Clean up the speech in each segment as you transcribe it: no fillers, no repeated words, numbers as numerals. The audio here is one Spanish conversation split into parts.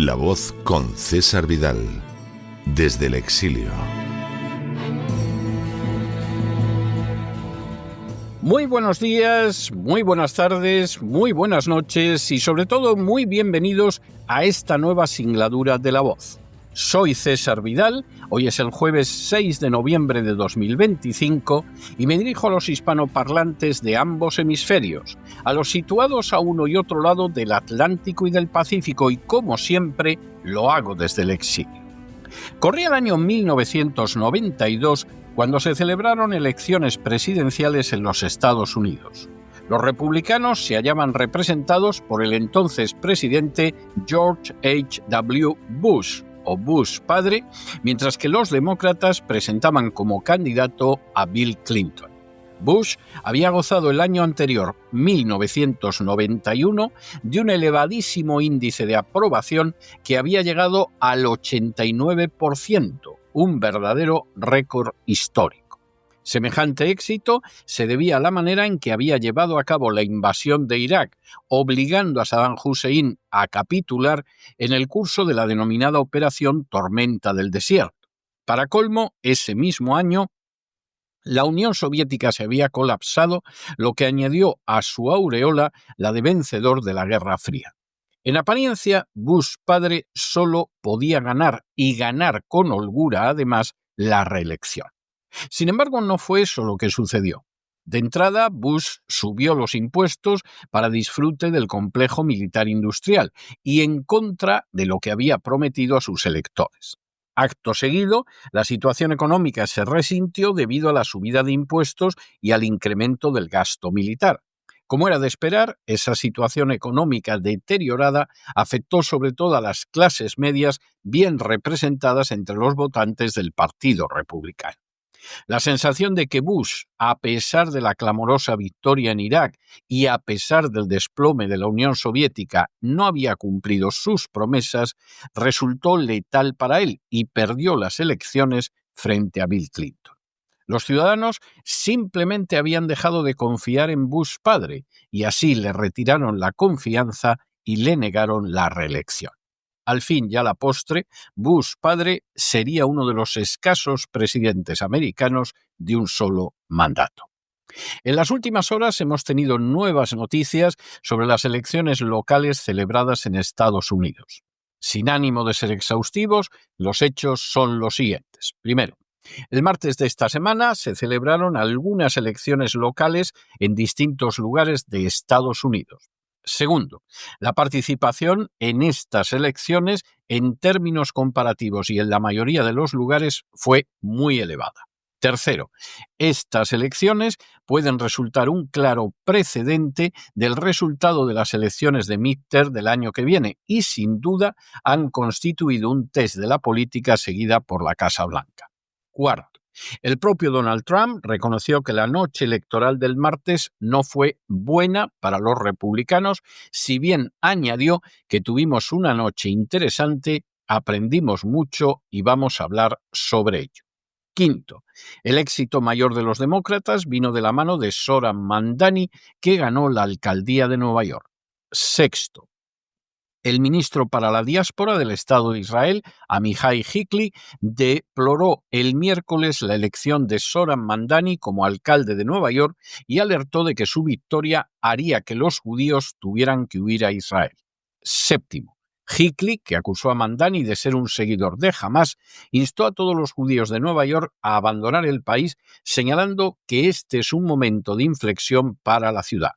La Voz con César Vidal, desde el exilio. Muy buenos días, muy buenas tardes, muy buenas noches y sobre todo muy bienvenidos a esta nueva singladura de La Voz. Soy César Vidal, hoy es el jueves 6 de noviembre de 2025 y me dirijo a los hispanoparlantes de ambos hemisferios, a los situados a uno y otro lado del Atlántico y del Pacífico y, como siempre, lo hago desde el exilio. Corría el año 1992 cuando se celebraron elecciones presidenciales en los Estados Unidos. Los republicanos se hallaban representados por el entonces presidente George H.W. Bush, o Bush padre, mientras que los demócratas presentaban como candidato a Bill Clinton. Bush había gozado el año anterior, 1991, de un elevadísimo índice de aprobación que había llegado al 89%, un verdadero récord histórico. Semejante éxito se debía a la manera en que había llevado a cabo la invasión de Irak, obligando a Saddam Hussein a capitular en el curso de la denominada Operación Tormenta del Desierto. Para colmo, ese mismo año, la Unión Soviética se había colapsado, lo que añadió a su aureola la de vencedor de la Guerra Fría. En apariencia, Bush padre solo podía ganar, y ganar con holgura además, la reelección. Sin embargo, no fue eso lo que sucedió. De entrada, Bush subió los impuestos para disfrute del complejo militar industrial y en contra de lo que había prometido a sus electores. Acto seguido, la situación económica se resintió debido a la subida de impuestos y al incremento del gasto militar. Como era de esperar, esa situación económica deteriorada afectó sobre todo a las clases medias bien representadas entre los votantes del Partido Republicano. La sensación de que Bush, a pesar de la clamorosa victoria en Irak y a pesar del desplome de la Unión Soviética, no había cumplido sus promesas, resultó letal para él y perdió las elecciones frente a Bill Clinton. Los ciudadanos simplemente habían dejado de confiar en Bush padre y así le retiraron la confianza y le negaron la reelección. Al fin y a la postre, Bush padre sería uno de los escasos presidentes americanos de un solo mandato. En las últimas horas hemos tenido nuevas noticias sobre las elecciones locales celebradas en Estados Unidos. Sin ánimo de ser exhaustivos, los hechos son los siguientes. Primero, el martes de esta semana se celebraron algunas elecciones locales en distintos lugares de Estados Unidos. Segundo, la participación en estas elecciones en términos comparativos y en la mayoría de los lugares fue muy elevada. Tercero, estas elecciones pueden resultar un claro precedente del resultado de las elecciones de midterm del año que viene y sin duda han constituido un test de la política seguida por la Casa Blanca. Cuarto, el propio Donald Trump reconoció que la noche electoral del martes no fue buena para los republicanos, si bien añadió que tuvimos una noche interesante, aprendimos mucho y vamos a hablar sobre ello. Quinto, el éxito mayor de los demócratas vino de la mano de Zohran Mamdani, que ganó la alcaldía de Nueva York. Sexto, el ministro para la diáspora del Estado de Israel, Amihai Hikli, deploró el miércoles la elección de Zohran Mamdani como alcalde de Nueva York y alertó de que su victoria haría que los judíos tuvieran que huir a Israel. Séptimo, Hikli, que acusó a Mamdani de ser un seguidor de Hamás, instó a todos los judíos de Nueva York a abandonar el país, señalando que este es un momento de inflexión para la ciudad.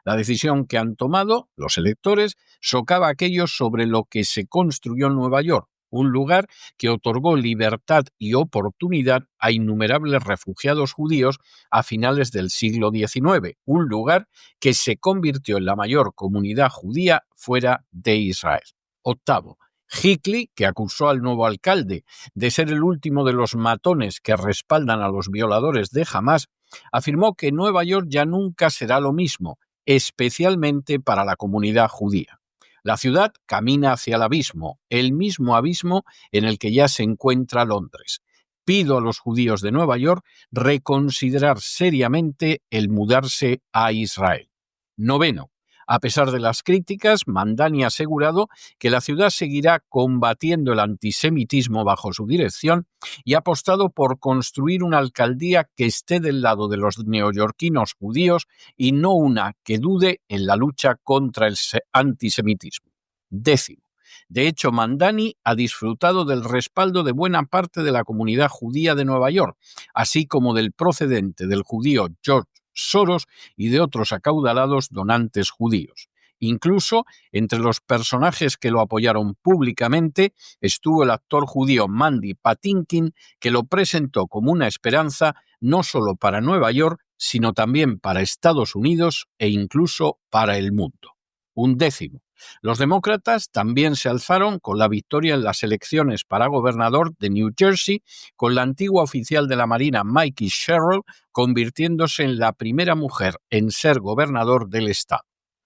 La decisión que han tomado los electores socava aquello sobre lo que se construyó en Nueva York, un lugar que otorgó libertad y oportunidad a innumerables refugiados judíos a finales del siglo XIX, un lugar que se convirtió en la mayor comunidad judía fuera de Israel. Octavo, Hinckley, que acusó al nuevo alcalde de ser el último de los matones que respaldan a los violadores de Hamás, afirmó que Nueva York ya nunca será lo mismo, especialmente para la comunidad judía. La ciudad camina hacia el abismo, el mismo abismo en el que ya se encuentra Londres. Pido a los judíos de Nueva York reconsiderar seriamente el mudarse a Israel. Noveno, a pesar de las críticas, Mamdani ha asegurado que la ciudad seguirá combatiendo el antisemitismo bajo su dirección y ha apostado por construir una alcaldía que esté del lado de los neoyorquinos judíos y no una que dude en la lucha contra el antisemitismo. Décimo. De hecho, Mamdani ha disfrutado del respaldo de buena parte de la comunidad judía de Nueva York, así como del procedente del judío George Soros y de otros acaudalados donantes judíos. Incluso entre los personajes que lo apoyaron públicamente estuvo el actor judío Mandy Patinkin, que lo presentó como una esperanza no solo para Nueva York, sino también para Estados Unidos e incluso para el mundo. Undécimo. Los demócratas también se alzaron con la victoria en las elecciones para gobernador de New Jersey, con la antigua oficial de la Marina Mikey Sherrill convirtiéndose en la primera mujer en ser gobernador del estado.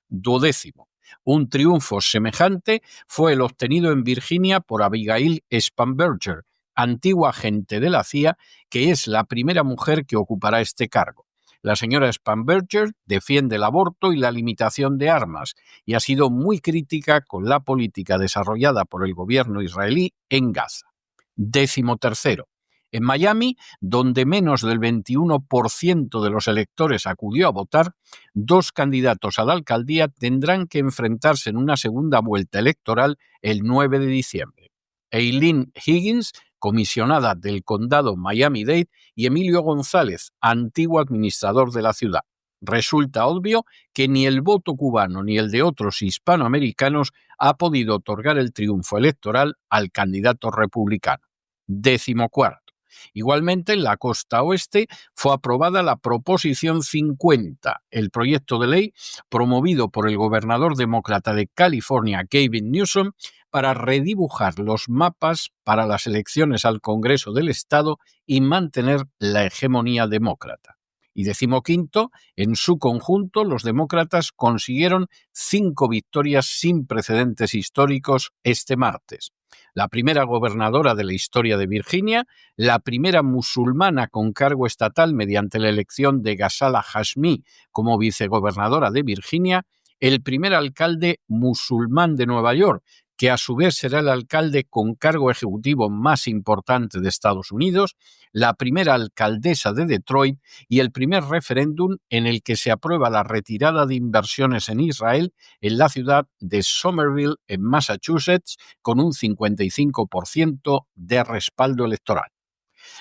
Duodécimo. Un triunfo semejante fue el obtenido en Virginia por Abigail Spanberger, antigua agente de la CIA, que es la primera mujer que ocupará este cargo. La señora Spanberger defiende el aborto y la limitación de armas y ha sido muy crítica con la política desarrollada por el gobierno israelí en Gaza. 13. En Miami, donde menos del 21% de los electores acudió a votar, dos candidatos a la alcaldía tendrán que enfrentarse en una segunda vuelta electoral el 9 de diciembre. Eileen Higgins, comisionada del condado Miami-Dade, y Emilio González, antiguo administrador de la ciudad. Resulta obvio que ni el voto cubano ni el de otros hispanoamericanos ha podido otorgar el triunfo electoral al candidato republicano. 14. Igualmente, en la costa oeste fue aprobada la Proposición 50, el proyecto de ley promovido por el gobernador demócrata de California, Gavin Newsom, para redibujar los mapas para las elecciones al Congreso del Estado y mantener la hegemonía demócrata. Y 15, en su conjunto, los demócratas consiguieron 5 victorias sin precedentes históricos este martes. La primera gobernadora de la historia de Virginia, la primera musulmana con cargo estatal mediante la elección de Ghazala Hashmi como vicegobernadora de Virginia, el primer alcalde musulmán de Nueva York, que a su vez será el alcalde con cargo ejecutivo más importante de Estados Unidos, la primera alcaldesa de Detroit y el primer referéndum en el que se aprueba la retirada de inversiones en Israel en la ciudad de Somerville, en Massachusetts, con un 55% de respaldo electoral.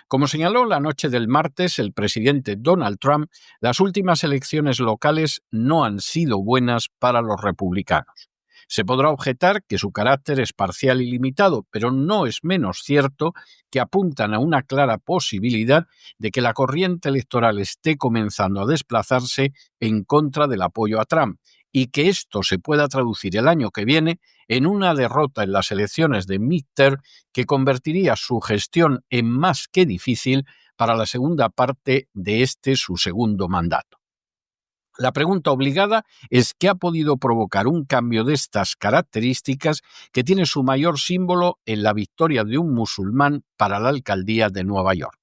Como señaló la noche del martes el presidente Donald Trump, las últimas elecciones locales no han sido buenas para los republicanos. Se podrá objetar que su carácter es parcial y limitado, pero no es menos cierto que apuntan a una clara posibilidad de que la corriente electoral esté comenzando a desplazarse en contra del apoyo a Trump y que esto se pueda traducir el año que viene en una derrota en las elecciones de midterm que convertiría su gestión en más que difícil para la segunda parte de su segundo mandato. La pregunta obligada es qué ha podido provocar un cambio de estas características que tiene su mayor símbolo en la victoria de un musulmán para la alcaldía de Nueva York.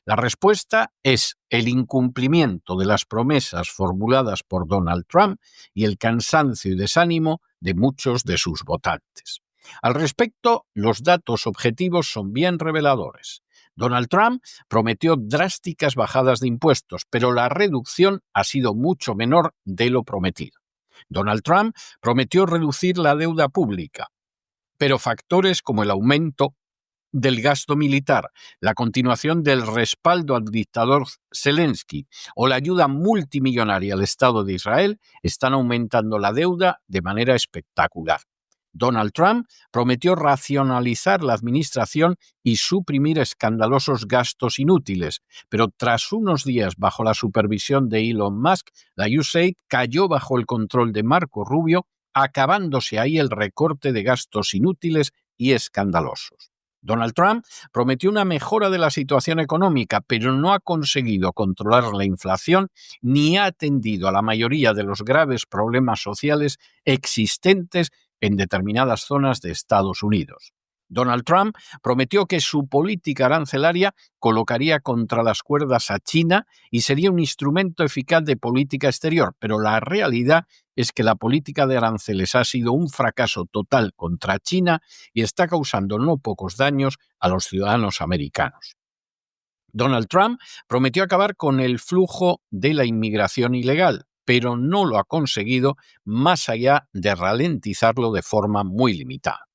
La respuesta es el incumplimiento de las promesas formuladas por Donald Trump y el cansancio y desánimo de muchos de sus votantes. Al respecto, los datos objetivos son bien reveladores. Donald Trump prometió drásticas bajadas de impuestos, pero la reducción ha sido mucho menor de lo prometido. Donald Trump prometió reducir la deuda pública, pero factores como el aumento del gasto militar, la continuación del respaldo al dictador Zelensky o la ayuda multimillonaria al Estado de Israel están aumentando la deuda de manera espectacular. Donald Trump prometió racionalizar la administración y suprimir escandalosos gastos inútiles, pero tras unos días bajo la supervisión de Elon Musk, la USAID cayó bajo el control de Marco Rubio acabándose ahí el recorte de gastos inútiles y escandalosos. Donald Trump prometió una mejora de la situación económica, pero no ha conseguido controlar la inflación ni ha atendido a la mayoría de los graves problemas sociales existentes en determinadas zonas de Estados Unidos. Donald Trump prometió que su política arancelaria colocaría contra las cuerdas a China y sería un instrumento eficaz de política exterior, pero la realidad es que la política de aranceles ha sido un fracaso total contra China y está causando no pocos daños a los ciudadanos americanos. Donald Trump prometió acabar con el flujo de la inmigración ilegal, pero no lo ha conseguido más allá de ralentizarlo de forma muy limitada.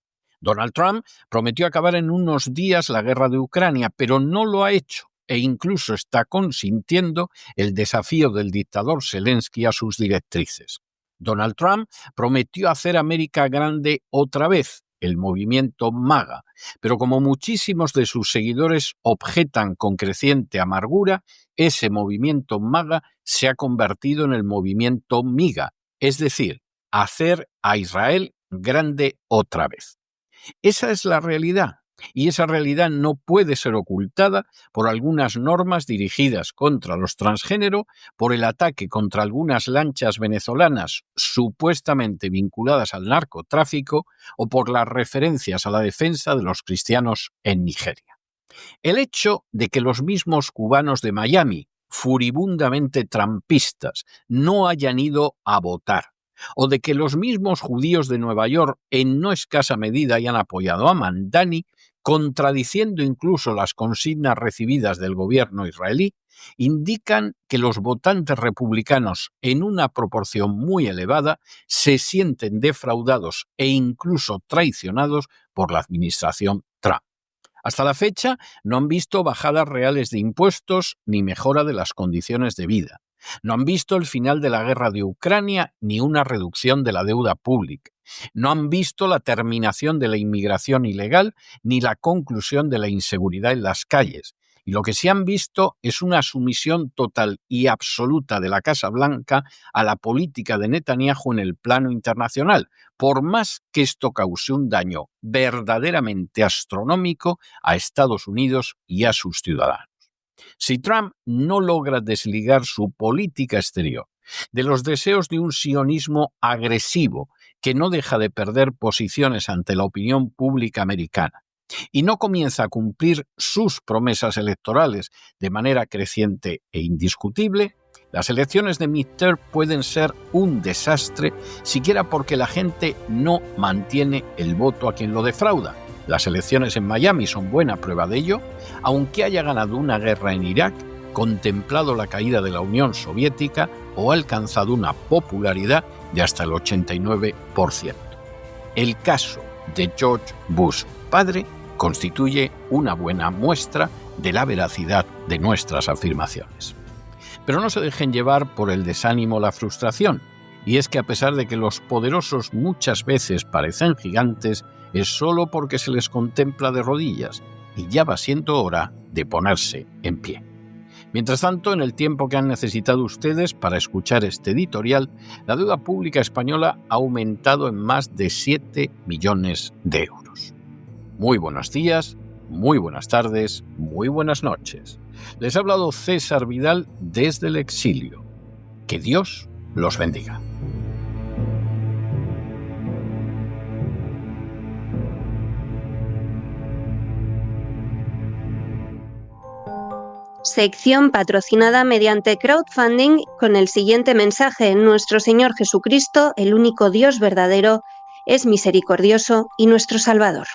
Donald Trump prometió acabar en unos días la guerra de Ucrania, pero no lo ha hecho e incluso está consintiendo el desafío del dictador Zelensky a sus directrices. Donald Trump prometió hacer América grande otra vez, el movimiento MAGA, pero como muchísimos de sus seguidores objetan con creciente amargura, ese movimiento MAGA se ha convertido en el movimiento MIGA, es decir, hacer a Israel grande otra vez. Esa es la realidad, y esa realidad no puede ser ocultada por algunas normas dirigidas contra los transgénero, por el ataque contra algunas lanchas venezolanas supuestamente vinculadas al narcotráfico o por las referencias a la defensa de los cristianos en Nigeria. El hecho de que los mismos cubanos de Miami, furibundamente trumpistas, no hayan ido a votar, o de que los mismos judíos de Nueva York en no escasa medida hayan apoyado a Mamdani, contradiciendo incluso las consignas recibidas del gobierno israelí, indican que los votantes republicanos en una proporción muy elevada se sienten defraudados e incluso traicionados por la administración Trump. Hasta la fecha no han visto bajadas reales de impuestos ni mejora de las condiciones de vida. No han visto el final de la guerra de Ucrania ni una reducción de la deuda pública. No han visto la terminación de la inmigración ilegal ni la conclusión de la inseguridad en las calles. Y lo que sí han visto es una sumisión total y absoluta de la Casa Blanca a la política de Netanyahu en el plano internacional, por más que esto cause un daño verdaderamente astronómico a Estados Unidos y a sus ciudadanos. Si Trump no logra desligar su política exterior de los deseos de un sionismo agresivo que no deja de perder posiciones ante la opinión pública americana y no comienza a cumplir sus promesas electorales de manera creciente e indiscutible, las elecciones de midterm pueden ser un desastre, siquiera porque la gente no mantiene el voto a quien lo defrauda. Las elecciones en Miami son buena prueba de ello, aunque haya ganado una guerra en Irak, contemplado la caída de la Unión Soviética o alcanzado una popularidad de hasta el 89%. El caso de George Bush padre constituye una buena muestra de la veracidad de nuestras afirmaciones. Pero no se dejen llevar por el desánimo o la frustración, y es que a pesar de que los poderosos muchas veces parecen gigantes, es solo porque se les contempla de rodillas, y ya va siendo hora de ponerse en pie. Mientras tanto, en el tiempo que han necesitado ustedes para escuchar este editorial, la deuda pública española ha aumentado en más de 7 millones de euros. Muy buenos días, muy buenas tardes, muy buenas noches. Les ha hablado César Vidal desde el exilio. Que Dios los bendiga. Sección patrocinada mediante crowdfunding con el siguiente mensaje: Nuestro Señor Jesucristo, el único Dios verdadero, es misericordioso y nuestro Salvador.